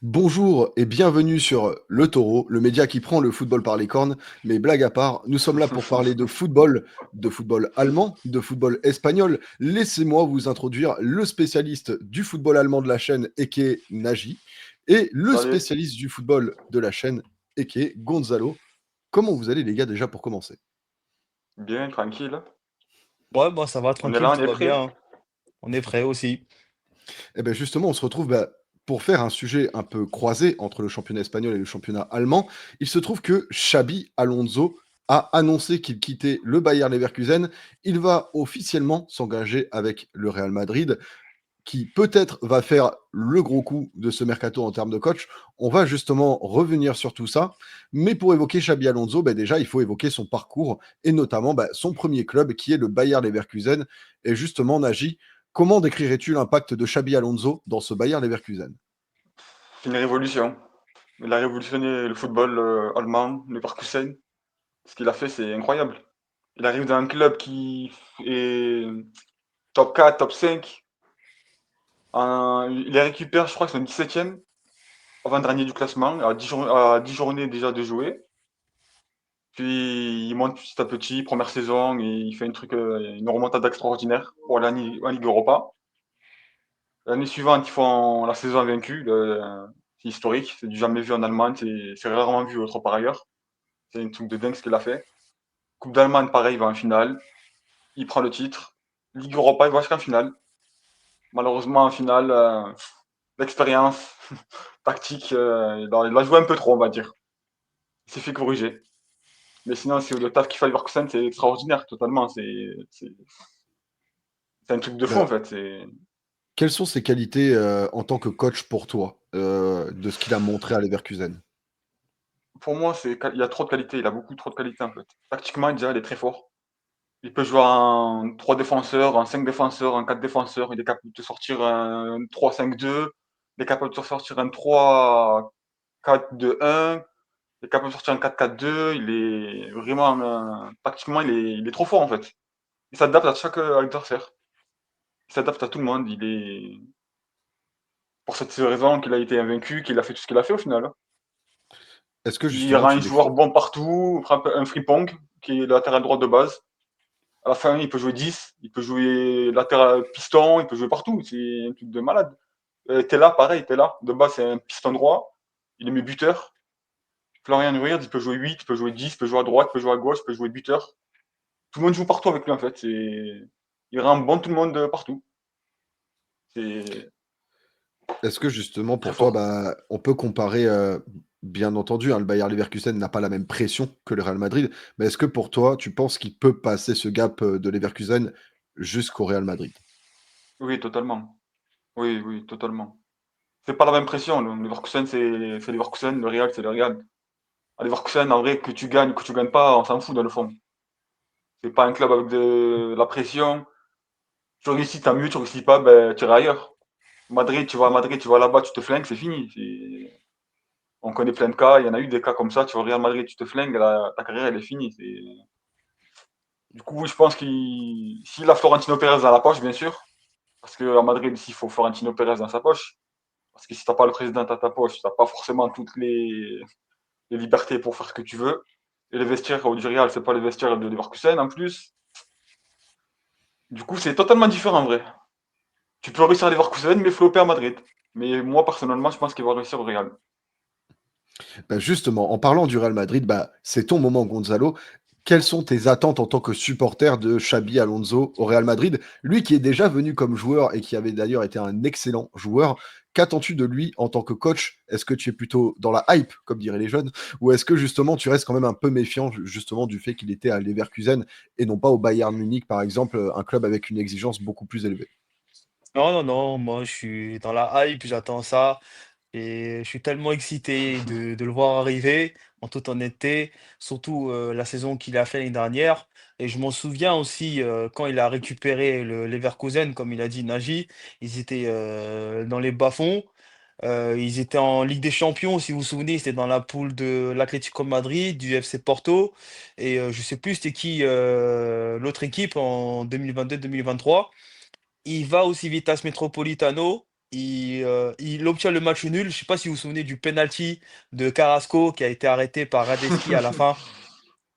Bonjour et bienvenue sur Le Taureau, le média qui prend le football par les cornes. Mais blague à part, nous sommes là pour parler de football allemand, de football espagnol. Laissez-moi vous introduire le spécialiste du football allemand de la chaîne, Eke Nagy, et le Salut. spécialiste du football de la chaîne, Eke Gonzalo. Comment vous allez les gars déjà pour commencer? Bien, tranquille. Ouais, moi ça va, On est tranquille, là, on tout est va bien, prêt. hein. On est prêt aussi. Eh bien justement, on se retrouve pour faire un sujet un peu croisé entre le championnat espagnol et le championnat allemand. Il se trouve que Xabi Alonso a annoncé qu'il quittait le Bayer Leverkusen. Il va officiellement s'engager avec le Real Madrid, qui peut-être va faire le gros coup de ce mercato en termes de coach. On va justement revenir sur tout ça. Mais pour évoquer Xabi Alonso, déjà, il faut évoquer son parcours et notamment son premier club qui est le Bayer Leverkusen. Et justement, Nagy, comment décrirais-tu l'impact de Xabi Alonso dans ce Bayer Leverkusen? C'est une révolution. Il a révolutionné le football allemand, le Leverkusen. Ce qu'il a fait, c'est incroyable. Il arrive dans un club qui est top 4, top 5. Il les récupère, je crois que c'est le 17e, avant-dernier du classement, à 10 journées déjà de jouer. Puis il monte petit à petit, première saison, et il fait une remontada extraordinaire pour aller en Ligue Europa. L'année suivante, ils font la saison invaincue. C'est historique, c'est du jamais vu en Allemagne, c'est rarement vu autre part ailleurs. C'est un truc de dingue ce qu'il a fait. Coupe d'Allemagne, pareil, il va en finale. Il prend le titre. Ligue Europa, il va jusqu'en finale. Malheureusement, en finale, l'expérience tactique, il a joué un peu trop, on va dire. Il s'est fait corriger. Mais sinon, c'est le taf qu'il fait à Leverkusen, c'est extraordinaire, totalement. C'est un truc de fou, en Ben, fait. quelles sont ses qualités en tant que coach pour toi, de ce qu'il a montré à Leverkusen? Pour moi, il y a trop de qualité. Il a beaucoup trop de qualité, en fait. Tactiquement, déjà, il est très fort. Il peut jouer en 3 défenseurs, en 5 défenseurs, en 4 défenseurs. Il est capable de te sortir un 3-5-2. Il est capable de te sortir un 3-4-2-1. Il est capable de sortir un 4-4-2. Il est vraiment, tactiquement, il est trop fort en fait. Il s'adapte à chaque adversaire. Il s'adapte à tout le monde. Il est pour cette raison qu'il a été invaincu, qu'il a fait tout ce qu'il a fait au final, hein. Est-ce que Il justement rend tu un joueur décris bon partout, frappe un free-pong, qui est latéral droit de base. À la fin, il peut jouer 10, il peut jouer latéral piston, il peut jouer partout. C'est un truc de malade. T'es là, pareil, t'es là. De base, c'est un piston droit. Il est mis buteur. Florian Wirtz, il peut jouer 8, il peut jouer 10, il peut jouer à droite, il peut jouer à gauche, il peut jouer buteur. Tout le monde joue partout avec lui, en fait. Il rend bon tout le monde partout. C'est Est-ce que justement très pour toi, fort. on peut comparer, bien entendu, hein, le Bayer Leverkusen n'a pas la même pression que le Real Madrid, mais est-ce que pour toi, tu penses qu'il peut passer ce gap, de Leverkusen jusqu'au Real Madrid? Oui, totalement. Oui, oui, totalement. C'est pas la même pression. Le Leverkusen, c'est Leverkusen. Le Real, c'est le Real. À Leverkusen, en vrai, que tu gagnes pas, on s'en fout dans le fond. C'est pas un club avec de la pression. Tu réussis, tant mieux, tu réussis pas, ben, tu iras ailleurs. Madrid, tu vas à Madrid, tu vas là-bas, tu te flingues, c'est fini. On connaît plein de cas, il y en a eu des cas comme ça, tu vas au Real Madrid, tu te flingues, ta carrière, elle est finie. Du coup, oui, je pense s'il a Florentino Pérez dans la poche, bien sûr, parce qu'à Madrid, il faut Florentino Pérez dans sa poche, parce que si t'as pas le président à ta poche, t'as pas forcément toutes les libertés pour faire ce que tu veux. Et les vestiaires du Real, c'est pas les vestiaires de Leverkusen en plus. Du coup, c'est totalement différent en vrai. Tu peux réussir à Leverkusen, mais flopper à Madrid. Mais moi, personnellement, je pense qu'il va réussir au Real. Bah, justement, en parlant du Real Madrid, c'est ton moment Gonzalo. Quelles sont tes attentes en tant que supporter de Xabi Alonso au Real Madrid? Lui qui est déjà venu comme joueur et qui avait d'ailleurs été un excellent joueur. Qu'attends-tu de lui en tant que coach? Est-ce que tu es plutôt dans la hype, comme diraient les jeunes, ou est-ce que justement tu restes quand même un peu méfiant justement du fait qu'il était à Leverkusen et non pas au Bayern Munich, par exemple, un club avec une exigence beaucoup plus élevée? Non, non, non, moi je suis dans la hype, j'attends ça et je suis tellement excité de le voir arriver, en toute honnêteté, surtout la saison qu'il a fait l'année dernière. Et je m'en souviens aussi quand il a récupéré le Leverkusen, comme il a dit Nagy, ils étaient dans les bas-fonds. Ils étaient en Ligue des Champions, si vous vous souvenez, c'était dans la poule de l'Atlético de Madrid, du FC Porto, et je sais plus c'était qui l'autre équipe en 2022-2023. Il va au Civitas Metropolitano, il obtient le match nul. Je sais pas si vous vous souvenez du penalty de Carrasco qui a été arrêté par Radetzky à la fin.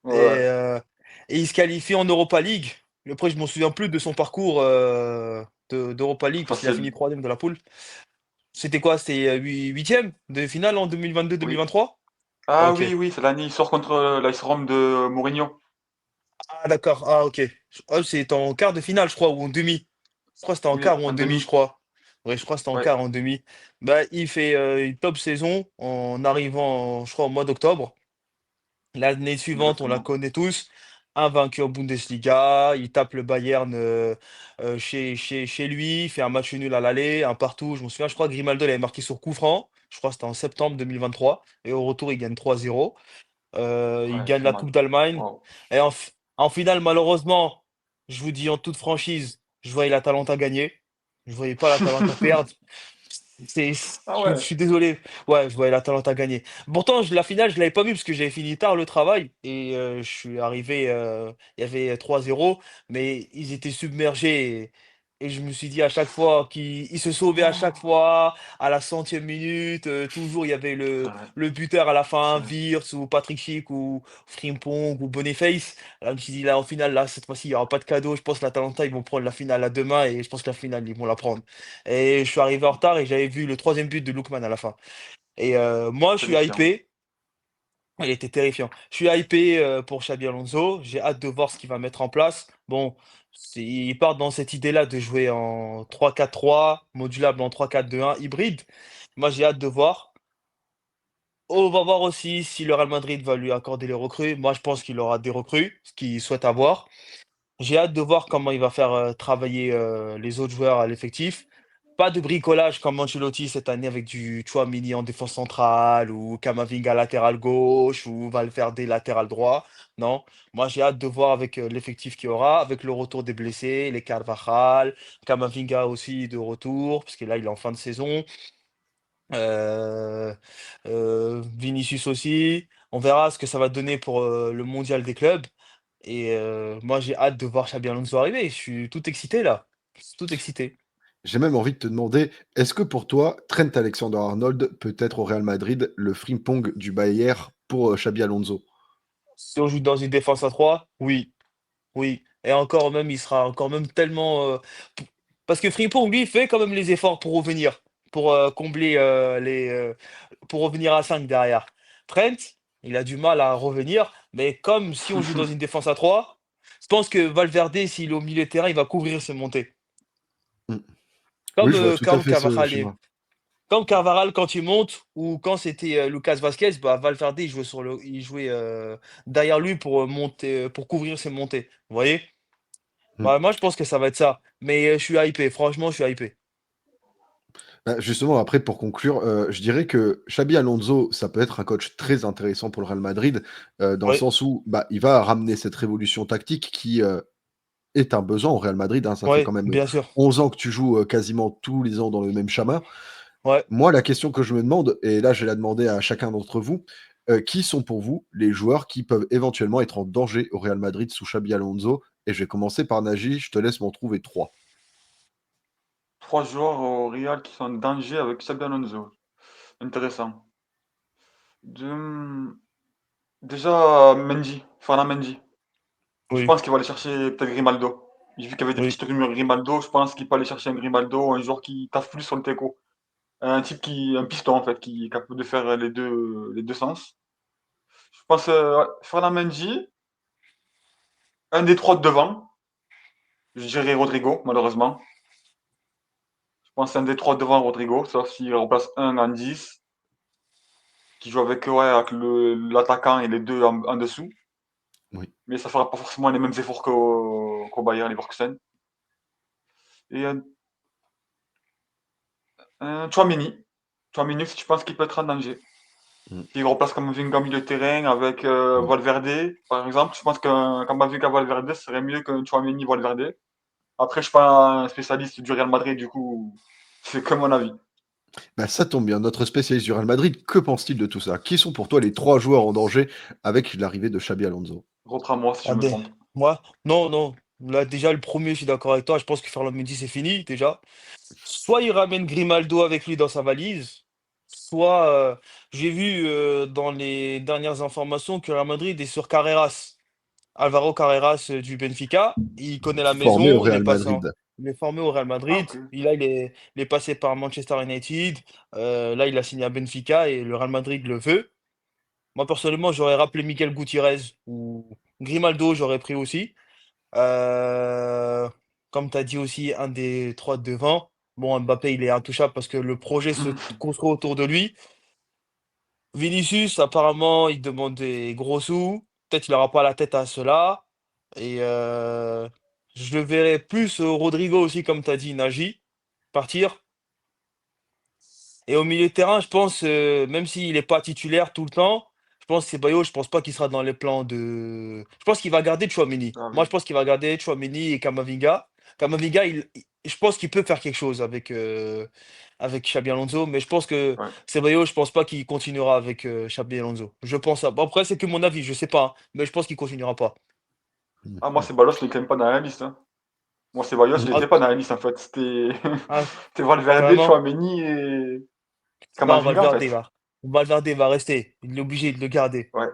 Ouais, Et, ouais. euh, et il se qualifie en Europa League. Après, je m'en souviens plus de son parcours d'Europa League parce qu'il a fini Facile. troisième de la poule. C'était quoi? C'était huitième de finale en Oui. 2022-2023? Ah Ok. oui, oui, c'est l'année, il sort contre l'Ice Rome de Mourinho. Ah d'accord. Ah ok. Ah, c'est en quart de finale, je crois, ou en demi. Je crois que c'était en Oui, quart ou en en demi, je demi. crois. Ouais, je crois que c'était en Ouais, quart, en demi. Bah, il fait une top saison en arrivant, je crois, au mois d'octobre. L'année suivante, on la exactement. connaît tous. Invaincu en Bundesliga, il tape le Bayern chez lui, il fait un match nul à l'aller, un partout. Je me souviens, je crois que Grimaldo l'avait marqué sur coup franc. Je crois que c'était en septembre 2023. Et au retour, il gagne 3-0. Il Ouais, il gagne fait la mal. Coupe d'Allemagne. Wow. Et en finale, malheureusement, je vous dis en toute franchise, je voyais l'Atalanta gagner. Je voyais pas l'Atalanta perdre. C'est, Ah je ouais, suis désolé. Ouais, je voyais l'Atalanta gagner. Pourtant, la finale, je l'avais pas vue parce que j'avais fini tard le travail et je suis arrivé. Il y avait 3-0, mais ils étaient submergés. Et je me suis dit à chaque fois qu'ils ils se sauvaient à chaque fois, à la centième minute, toujours il y avait c'est le, vrai, le buteur à la c'est fin, vrai. Wirtz ou Patrick Schick ou Frimpong ou Boniface. Là, je me suis dit là, en finale, là, cette fois-ci, il n'y aura pas de cadeau. Je pense que l'Atalanta, ils vont prendre la finale à demain et je pense que la finale, ils vont la prendre. Et je suis arrivé en retard et j'avais vu le troisième but de Lookman à la fin. Et moi, je suis Terrifiant. hypé. Il était terrifiant. Je suis hypé pour Xabi Alonso. J'ai hâte de voir ce qu'il va mettre en place. Bon, il part dans cette idée-là de jouer en 3-4-3, modulable en 3-4-2-1, hybride. Moi, j'ai hâte de voir. On va voir aussi si le Real Madrid va lui accorder les recrues. Moi, je pense qu'il aura des recrues, ce qu'il souhaite avoir. J'ai hâte de voir comment il va faire travailler les autres joueurs à l'effectif. Pas de bricolage comme Ancelotti cette année avec du Tchouaméni en défense centrale ou Camavinga latéral gauche ou Valverde latéral droit. Non, moi j'ai hâte de voir avec l'effectif qu'il y aura, avec le retour des blessés, les Carvajal, Camavinga aussi de retour, parce que là il est en fin de saison. Euh, Vinicius aussi. On verra ce que ça va donner pour le mondial des clubs. Et moi, j'ai hâte de voir Xabi Alonso arriver. Je suis tout excité là. Je suis tout excité. J'ai même envie de te demander, est-ce que pour toi, Trent Alexander-Arnold peut être au Real Madrid le frimpong du Bayern pour Xabi Alonso? Si on joue dans une défense à 3, oui, oui. Et encore même, il sera encore même tellement. Parce que Frimpong, lui, fait quand même les efforts pour revenir, pour combler pour revenir à 5 derrière. Trent, il a du mal à revenir, mais comme si on joue dans une défense à 3, je pense que Valverde, s'il est au milieu de terrain, il va couvrir ses montées. Mm. Oui, Comme, je vois tout à comme fait ce Carvajal schéma. Comme Carvajal quand il monte ou quand c'était, Lucas Vasquez, bah, Valverde il jouait, derrière lui pour, monter, pour couvrir ses montées. Vous voyez? Mm. Bah, moi je pense que ça va être ça. Mais, je suis hypé, franchement je suis hypé. Bah, justement, après, pour conclure, je dirais que Xabi Alonso, ça peut être un coach très intéressant pour le Real Madrid, dans le Oui, sens où bah, il va ramener cette révolution tactique qui est un besoin au Real Madrid, hein. Ça fait oui, quand même bien sûr. 11 ans que tu joues quasiment tous les ans dans le même schéma. Ouais. Moi, la question que je me demande, et là je vais la demander à chacun d'entre vous, qui sont pour vous les joueurs qui peuvent éventuellement être en danger au Real Madrid sous Xabi Alonso? Et je vais commencer par Nagy, je te laisse m'en trouver trois. 3 joueurs au Real qui sont en danger avec Xabi Alonso. Intéressant. De- Déjà, Mendy, Fernand Mendy. Je Oui, pense qu'il va aller chercher peut-être Grimaldo. J'ai vu qu'il y avait des oui. petites rumeurs Grimaldo. Je pense qu'il peut aller chercher un Grimaldo, un joueur qui taffe plus sur le teco. Un piston en fait, qui est capable de faire les deux sens. Je pense ouais, Fernand Mendy, un des trois de devant. Je dirais Rodrigo, malheureusement. Je pense un des trois devant Rodrigo, sauf s'il remplace un en 10 qui joue avec, ouais, avec l'attaquant et les deux en dessous. Oui. Mais ça fera pas forcément les mêmes efforts qu'au Bayern Leverkusen. Et un Chouameni. Chouameni, si tu penses qu'il peut être en danger. Mm. S'il remplace Kamavinga au milieu de terrain avec Ouais. Valverde, par exemple, je pense qu'un Kamavinga Valverde serait mieux qu'un Chouameni Valverde. Après, je suis pas un spécialiste du Real Madrid, du coup, c'est que mon avis. Bah, ça tombe bien, notre spécialiste du Real Madrid, que pense-t-il de tout ça? Qui sont pour toi les trois joueurs en danger avec l'arrivée de Xabi Alonso? Reprends-moi si je Ah, me trompe. moi? Non, non. Là déjà le premier, je suis d'accord avec toi. Je pense que Ferland Mendy c'est fini déjà. soit il ramène Grimaldo avec lui dans sa valise, soit j'ai vu dans les dernières informations que Real Madrid est sur Carreras. Alvaro Carreras du Benfica. Il connaît la Formé au maison, Real Madrid. il est formé au Real Ah, Madrid. ok. Il est passé par Manchester United. Là, il a signé à Benfica et le Real Madrid le veut. Moi, personnellement, j'aurais rappelé Miguel Gutiérrez ou Grimaldo, j'aurais pris aussi. Euh, Comme tu as dit aussi, un des trois de devant. Bon, Mbappé, il est intouchable parce que le projet se construit autour de lui. Vinicius, apparemment, il demande des gros sous. Peut-être il n'aura pas la tête à cela. Et je le verrais plus Rodrigo aussi, comme tu as dit, Nagy, partir. Et au milieu de terrain, je pense, même s'il n'est pas titulaire tout le temps, je pense que Ceballos, je pense pas qu'il sera dans les plans de. Je pense qu'il va garder Tchouaméni. Ah Moi, oui. je pense qu'il va garder Tchouaméni et Camavinga. Camavinga, je pense qu'il peut faire quelque chose avec Xabi Alonso, mais je pense que Ouais. Ceballos, je pense pas qu'il continuera avec Xabi Alonso. Je pense. Bon, après, c'est que mon avis, je sais pas, hein, mais je pense qu'il continuera pas. Ah, moi, Ceballos, je ne les même pas dans la liste, hein. Moi, Ceballos, je ne Mm. les Ah, ai pas dans la liste, en fait. C'était ah, c'était Valverde, carrément. Tchouaméni et Non, Camavinga, en Valverde, fait. Valverde va rester. Il est obligé de le garder. Ouais.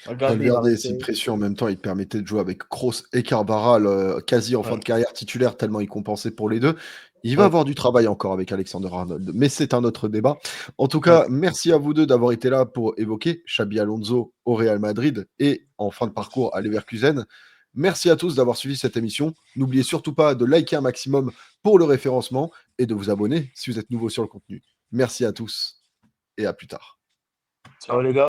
Valverde, il va Valverde, si rester. précieux en même temps, il permettait de jouer avec Kroos et Carvajal quasi en fin Ouais. de carrière titulaire, tellement il compensait pour les deux. Il va Ouais. avoir du travail encore avec Alexander Arnold, mais c'est un autre débat. En tout Ouais. cas, merci à vous deux d'avoir été là pour évoquer Xabi Alonso au Real Madrid et en fin de parcours à Leverkusen. Merci à tous d'avoir suivi cette émission. N'oubliez surtout pas de liker un maximum pour le référencement et de vous abonner si vous êtes nouveau sur le contenu. Merci à tous et à plus tard. Ciao Ciao. les gars.